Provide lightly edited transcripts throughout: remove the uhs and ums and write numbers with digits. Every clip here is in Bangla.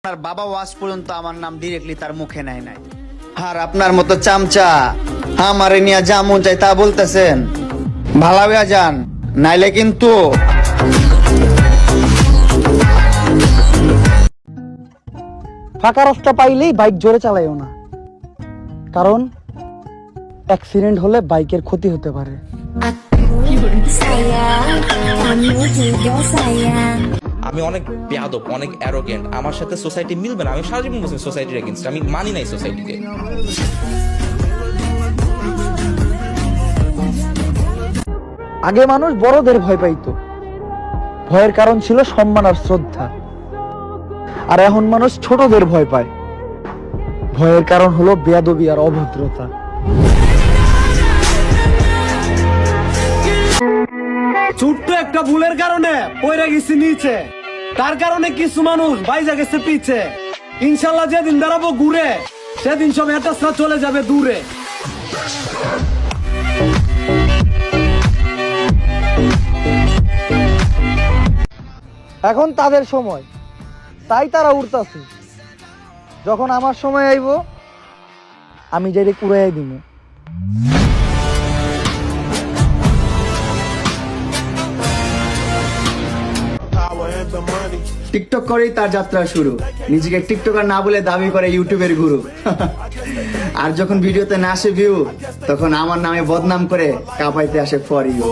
আপনার বাবা ওয়াজ পর্যন্ত আমার নাম ডিরেক্টলি তার মুখে নেয় নাই। আর আপনার মতো চামচা আমারে নিয়ে যা মন চাই তা বলতেছেন, ভালো হইয়া যান, নাইলে কিন্তু ফাঁকা রাস্তা পাইলেই বাইক জোরে চালাইও না, কারণ অ্যাক্সিডেন্ট হলে বাইকের ক্ষতি হতে পারে। আমি অনেক বেয়াদব, অনেক অ্যারোগেন্ট, আমার সাথে সোসাইটি মিলবে না। আমি সারা জীবন বলছি সোসাইটির এগেইনস্ট, আমি মানি নাই সোসাইটিকে। আগে মানুষ বড়দের ভয় পাইতো, ভয়ের কারণ ছিল সম্মান আর শ্রদ্ধা। আর এখন মানুষ ছোটদের ভয় পায়, ভয়ের কারণ হলো বেয়াদবি আর অভদ্রতা। ছোট্ট একটা ভুলের কারণে পড়ে গেছি নিচে, তার কারণে কিছু মানুষ বাইজা গেছে পিছে। ইনশাল্লাহ যেদিন দাঁড়াবো ঘুরে, সেদিন সব এটাসরা চলে যাবে দূরে। এখন তাদের সময়, তাই তারা উড়তাছে। যখন আমার সময় আইব, আমি যাই কুড়াই দিব। টিকটক করেই তার যাত্রা শুরু। নিজেকে টিকটকার না বলে দাবি করে ইউটিউবের গুরু। আর যখন ভিডিওতে না আসে ভিউ, তখন আমার নামে বদনাম করে কাঁপাইতে আসে ফর ইউ।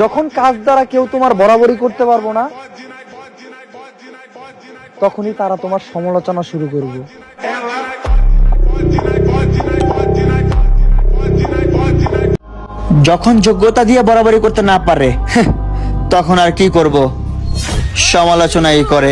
যখন কাজ দ্বারা কেউ তোমার বরাবরি করতে পারবো না, তখনই তারা তোমার সমালোচনা শুরু করবে। যখন যোগ্যতা দিয়ে বরাবরি করতে না পারে, তখন আর কি করব, সমালোচনাই করে।